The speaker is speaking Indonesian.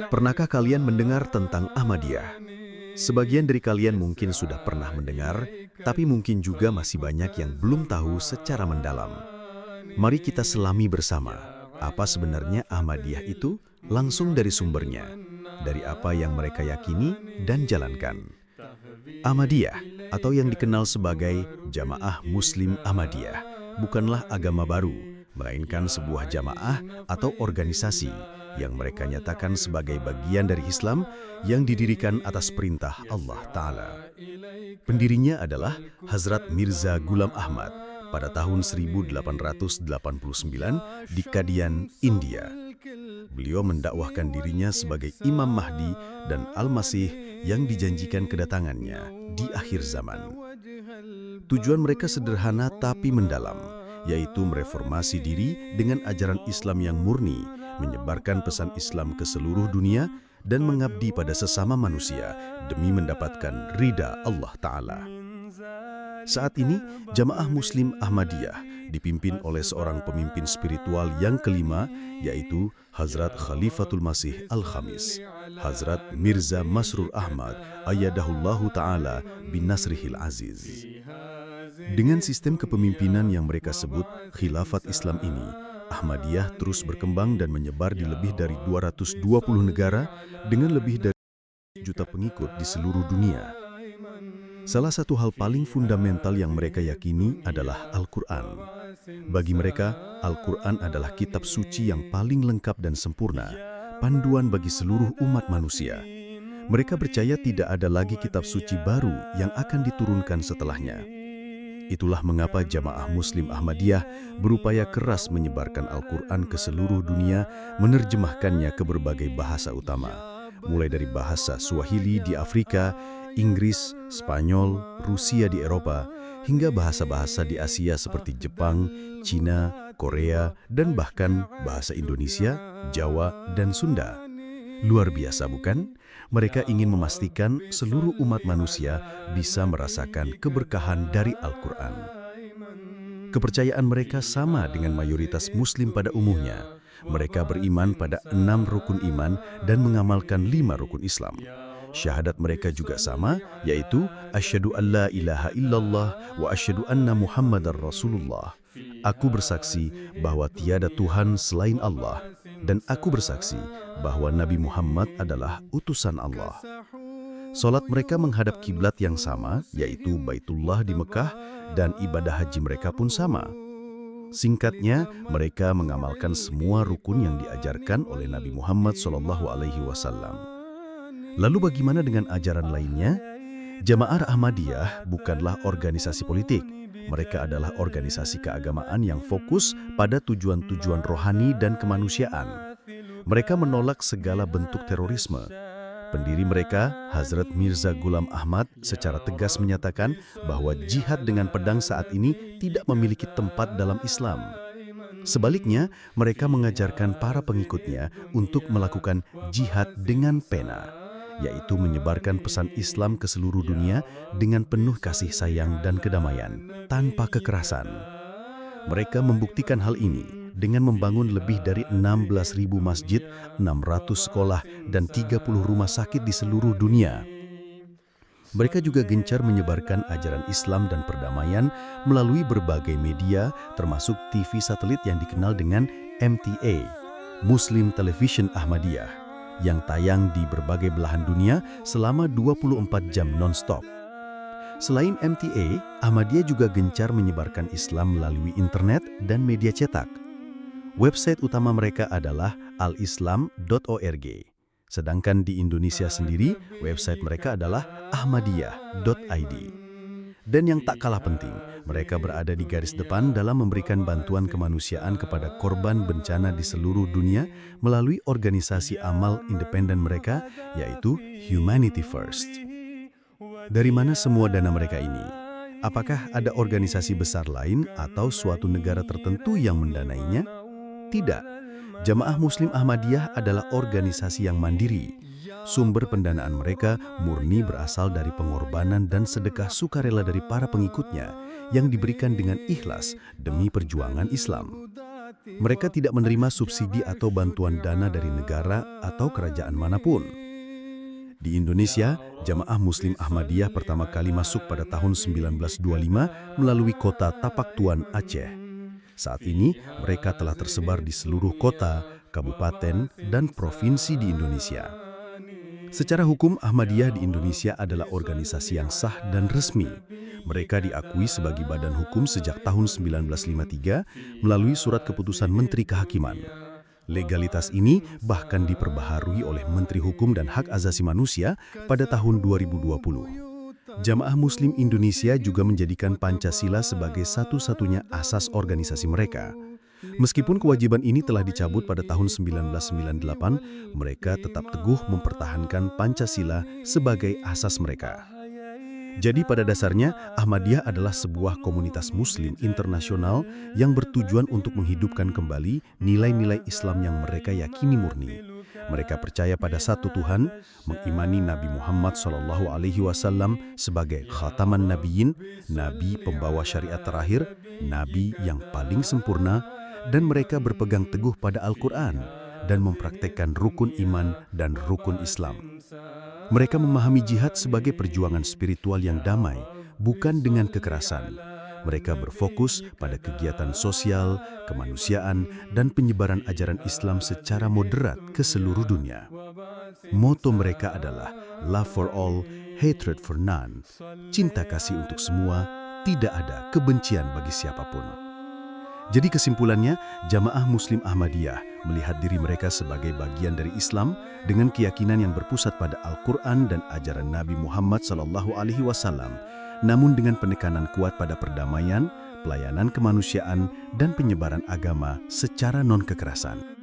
Pernahkah kalian mendengar tentang Ahmadiyah? Sebagian dari kalian mungkin sudah pernah mendengar, tapi mungkin juga masih banyak yang belum tahu secara mendalam. Mari kita selami bersama, apa sebenarnya Ahmadiyah itu? Langsung dari sumbernya, dari apa yang mereka yakini dan jalankan. Ahmadiyah, atau yang dikenal sebagai Jamaah Muslim Ahmadiyah, bukanlah agama baru, melainkan sebuah jamaah atau organisasi yang mereka nyatakan sebagai bagian dari Islam yang didirikan atas perintah Allah Ta'ala. Pendirinya adalah Hazrat Mirza Ghulam Ahmad pada tahun 1889 di Kadian, India. Beliau mendakwahkan dirinya sebagai Imam Mahdi dan Al-Masih yang dijanjikan kedatangannya di akhir zaman. Tujuan mereka sederhana tapi mendalam, yaitu mereformasi diri dengan ajaran Islam yang murni, menyebarkan pesan Islam ke seluruh dunia, dan mengabdi pada sesama manusia demi mendapatkan ridha Allah Ta'ala. Saat ini, Jamaah Muslim Ahmadiyah dipimpin oleh seorang pemimpin spiritual yang kelima, yaitu Hazrat Khalifatul Masih Al-Khamis, Hazrat Mirza Masrur Ahmad Ayyadahullahu Ta'ala bin Nasrihil Aziz. Dengan sistem kepemimpinan yang mereka sebut Khilafat Islam ini, Ahmadiyah terus berkembang dan menyebar di lebih dari 220 negara dengan lebih dari 1 juta pengikut di seluruh dunia. Salah satu hal paling fundamental yang mereka yakini adalah Al-Quran. Bagi mereka, Al-Quran adalah kitab suci yang paling lengkap dan sempurna, panduan bagi seluruh umat manusia. Mereka percaya tidak ada lagi kitab suci baru yang akan diturunkan setelahnya. Itulah mengapa Jamaah Muslim Ahmadiyah berupaya keras menyebarkan Al-Quran ke seluruh dunia, menerjemahkannya ke berbagai bahasa utama, mulai dari bahasa Swahili di Afrika, Inggris, Spanyol, Rusia di Eropa, hingga bahasa-bahasa di Asia seperti Jepang, Cina, Korea, dan bahkan bahasa Indonesia, Jawa, dan Sunda. Luar biasa bukan? Mereka ingin memastikan seluruh umat manusia bisa merasakan keberkahan dari Al-Quran. Kepercayaan mereka sama dengan mayoritas Muslim pada umumnya. Mereka beriman pada 6 rukun iman dan mengamalkan 5 rukun Islam. Syahadat mereka juga sama, yaitu asyhadu an la ilaha illallah wa asyhadu anna Muhammadar Rasulullah. Aku bersaksi bahwa tiada Tuhan selain Allah, dan aku bersaksi bahwa Nabi Muhammad adalah utusan Allah. Salat mereka menghadap kiblat yang sama, yaitu Baitullah di Mekah, dan ibadah haji mereka pun sama. Singkatnya, mereka mengamalkan semua rukun yang diajarkan oleh Nabi Muhammad SAW. Lalu bagaimana dengan ajaran lainnya? Jamaah Ahmadiyah bukanlah organisasi politik. Mereka adalah organisasi keagamaan yang fokus pada tujuan-tujuan rohani dan kemanusiaan. Mereka menolak segala bentuk terorisme. Pendiri mereka, Hazrat Mirza Ghulam Ahmad, secara tegas menyatakan bahwa jihad dengan pedang saat ini tidak memiliki tempat dalam Islam. Sebaliknya, mereka mengajarkan para pengikutnya untuk melakukan jihad dengan pena, yaitu menyebarkan pesan Islam ke seluruh dunia dengan penuh kasih sayang dan kedamaian, tanpa kekerasan. Mereka membuktikan hal ini dengan membangun lebih dari 16.000 masjid, 600 sekolah, dan 30 rumah sakit di seluruh dunia. Mereka juga gencar menyebarkan ajaran Islam dan perdamaian melalui berbagai media, termasuk TV satelit yang dikenal dengan MTA, Muslim Television Ahmadiyah, yang tayang di berbagai belahan dunia selama 24 jam non-stop. Selain MTA, Ahmadiyah juga gencar menyebarkan Islam melalui internet dan media cetak. Website utama mereka adalah alislam.org. Sedangkan di Indonesia sendiri, website mereka adalah ahmadiyah.id. Dan yang tak kalah penting, mereka berada di garis depan dalam memberikan bantuan kemanusiaan kepada korban bencana di seluruh dunia melalui organisasi amal independen mereka, yaitu Humanity First. Dari mana semua dana mereka ini? Apakah ada organisasi besar lain atau suatu negara tertentu yang mendanainya? Tidak. Jamaah Muslim Ahmadiyah adalah organisasi yang mandiri. Sumber pendanaan mereka murni berasal dari pengorbanan dan sedekah sukarela dari para pengikutnya yang diberikan dengan ikhlas demi perjuangan Islam. Mereka tidak menerima subsidi atau bantuan dana dari negara atau kerajaan manapun. Di Indonesia, Jamaah Muslim Ahmadiyah pertama kali masuk pada tahun 1925 melalui kota Tapak Tuan, Aceh. Saat ini, mereka telah tersebar di seluruh kota, kabupaten, dan provinsi di Indonesia. Secara hukum, Ahmadiyah di Indonesia adalah organisasi yang sah dan resmi. Mereka diakui sebagai badan hukum sejak tahun 1953 melalui surat keputusan Menteri Kehakiman. Legalitas ini bahkan diperbaharui oleh Menteri Hukum dan Hak Asasi Manusia pada tahun 2020. Jamaah Muslim Indonesia juga menjadikan Pancasila sebagai satu-satunya asas organisasi mereka. Meskipun kewajiban ini telah dicabut pada tahun 1998, mereka tetap teguh mempertahankan Pancasila sebagai asas mereka. Jadi pada dasarnya, Ahmadiyah adalah sebuah komunitas Muslim internasional yang bertujuan untuk menghidupkan kembali nilai-nilai Islam yang mereka yakini murni. Mereka percaya pada satu Tuhan, mengimani Nabi Muhammad SAW sebagai khataman nabiyyin, Nabi pembawa syariat terakhir, Nabi yang paling sempurna, dan mereka berpegang teguh pada Al-Quran dan mempraktekkan rukun iman dan rukun Islam. Mereka memahami jihad sebagai perjuangan spiritual yang damai, bukan dengan kekerasan. Mereka berfokus pada kegiatan sosial, kemanusiaan, dan penyebaran ajaran Islam secara moderat ke seluruh dunia. Moto mereka adalah Love for all, hatred for none. Cinta kasih untuk semua, tidak ada kebencian bagi siapapun. Jadi kesimpulannya, Jamaah Muslim Ahmadiyah melihat diri mereka sebagai bagian dari Islam dengan keyakinan yang berpusat pada Al-Quran dan ajaran Nabi Muhammad SAW, namun dengan penekanan kuat pada perdamaian, pelayanan kemanusiaan, dan penyebaran agama secara non-kekerasan.